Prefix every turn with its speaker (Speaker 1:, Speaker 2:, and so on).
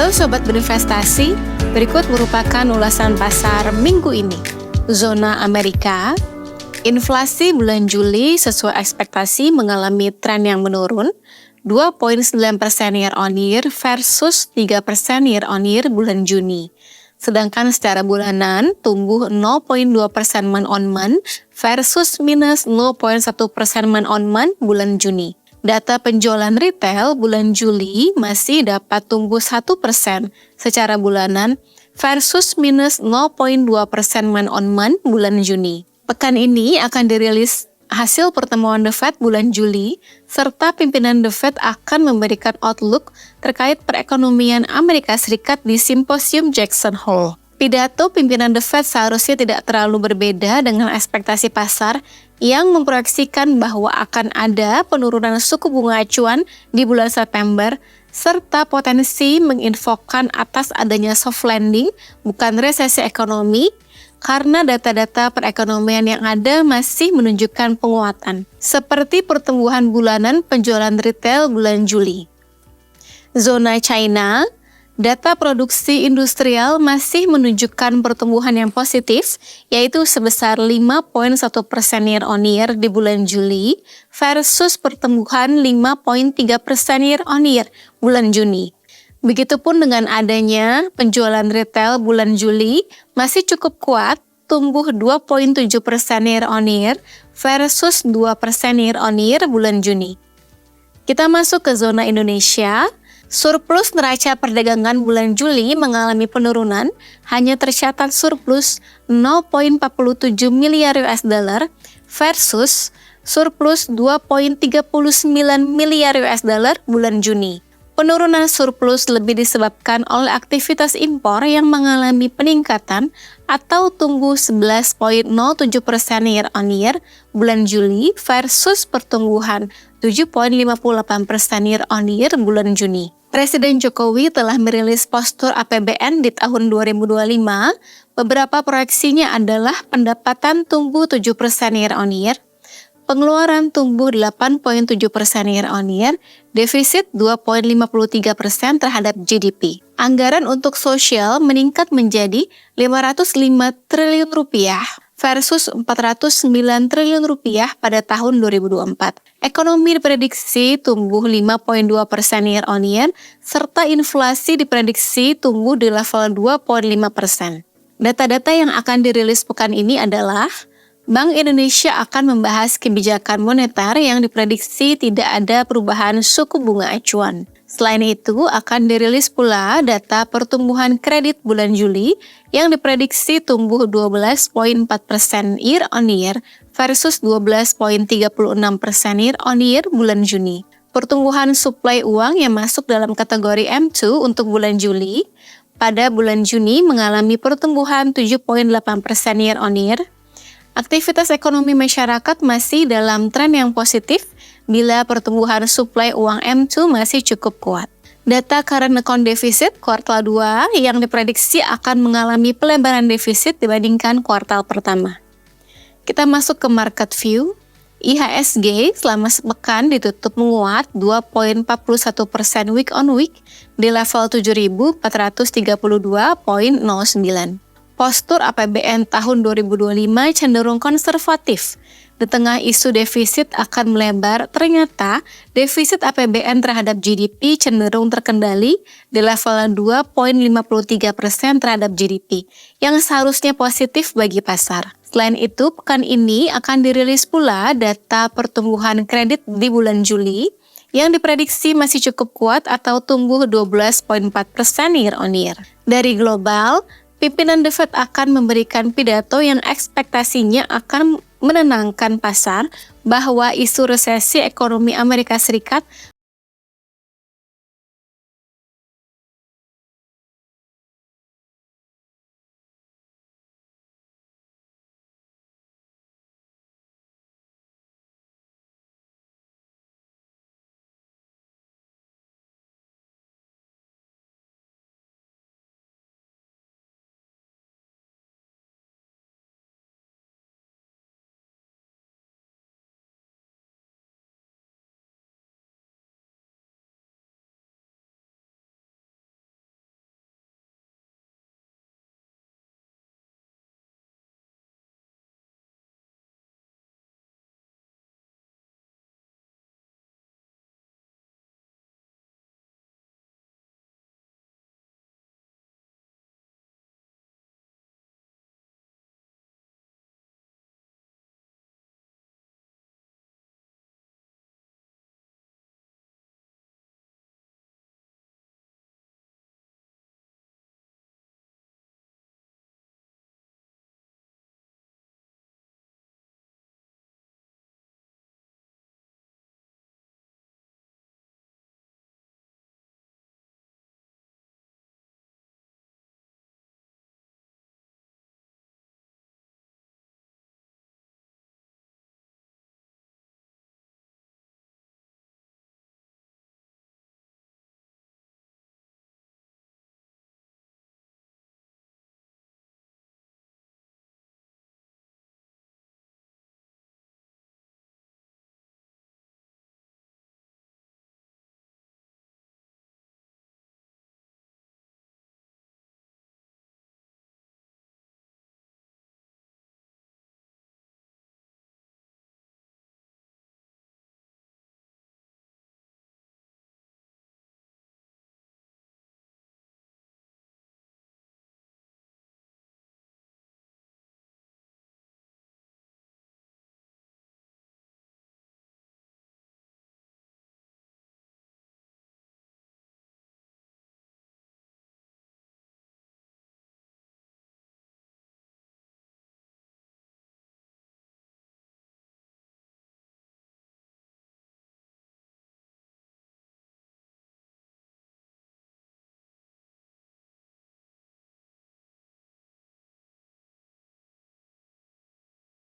Speaker 1: Halo Sobat Berinvestasi, berikut merupakan ulasan pasar minggu ini. Zona Amerika, inflasi bulan Juli sesuai ekspektasi mengalami tren yang menurun, 2,9% year on year versus 3% year on year bulan Juni. Sedangkan secara bulanan tumbuh 0,2% month on month versus minus 0,1% month on month bulan Juni. Data penjualan retail bulan Juli masih dapat tumbuh 1% secara bulanan versus minus 0,2% month on month bulan Juni. Pekan ini akan dirilis hasil pertemuan The Fed bulan Juli, serta pimpinan The Fed akan memberikan outlook terkait perekonomian Amerika Serikat di Simposium Jackson Hole. Pidato pimpinan The Fed seharusnya tidak terlalu berbeda dengan ekspektasi pasar yang memproyeksikan bahwa akan ada penurunan suku bunga acuan di bulan September, serta potensi menginfokan atas adanya soft landing, bukan resesi ekonomi, karena data-data perekonomian yang ada masih menunjukkan penguatan, seperti pertumbuhan bulanan penjualan retail bulan Juli. Zona China, data produksi industrial masih menunjukkan pertumbuhan yang positif, yaitu sebesar 5,1% year on year di bulan Juli versus pertumbuhan 5,3% year on year bulan Juni. Begitupun dengan adanya penjualan retail bulan Juli masih cukup kuat, tumbuh 2,7% year on year versus 2% year on year bulan Juni. Kita masuk ke zona Indonesia. Surplus neraca perdagangan bulan Juli mengalami penurunan, hanya tercatat surplus 0,47 miliar US dollar versus surplus 2,39 miliar US dollar bulan Juni. Penurunan surplus lebih disebabkan oleh aktivitas impor yang mengalami peningkatan atau tumbuh 11,07% year on year bulan Juli versus pertumbuhan 7,58% year on year bulan Juni. Presiden Jokowi telah merilis postur APBN di tahun 2025. Beberapa proyeksinya adalah pendapatan tumbuh 7% year on year, pengeluaran tumbuh 8,7% year on year, defisit 2,53% terhadap GDP. Anggaran untuk sosial meningkat menjadi 505 triliun rupiah versus 409 triliun rupiah pada tahun 2024. Ekonomi diprediksi tumbuh 5,2% year on year, serta inflasi diprediksi tumbuh di level 2,5%. Data-data yang akan dirilis pekan ini adalah Bank Indonesia akan membahas kebijakan moneter yang diprediksi tidak ada perubahan suku bunga acuan. Selain itu, akan dirilis pula data pertumbuhan kredit bulan Juli yang diprediksi tumbuh 12,4% year on year versus 12,36% year on year bulan Juni. Pertumbuhan suplai uang yang masuk dalam kategori M2 untuk bulan Juli pada bulan Juni mengalami pertumbuhan 7,8% year on year. Aktivitas ekonomi masyarakat masih dalam tren yang positif bila pertumbuhan suplai uang M2 masih cukup kuat. Data current account deficit kuartal 2 yang diprediksi akan mengalami pelebaran defisit dibandingkan kuartal pertama. Kita masuk ke market view. IHSG selama sepekan ditutup menguat 2,41% week on week di level 7.432,09. Postur APBN tahun 2025 cenderung konservatif. Di tengah isu defisit akan melebar, ternyata defisit APBN terhadap GDP cenderung terkendali di level 2,53% terhadap GDP, yang seharusnya positif bagi pasar. Selain itu, pekan ini akan dirilis pula data pertumbuhan kredit di bulan Juli, yang diprediksi masih cukup kuat atau tumbuh 12,4% year on year. Dari global, pimpinan The Fed akan memberikan pidato yang ekspektasinya akan menenangkan pasar bahwa isu resesi ekonomi Amerika Serikat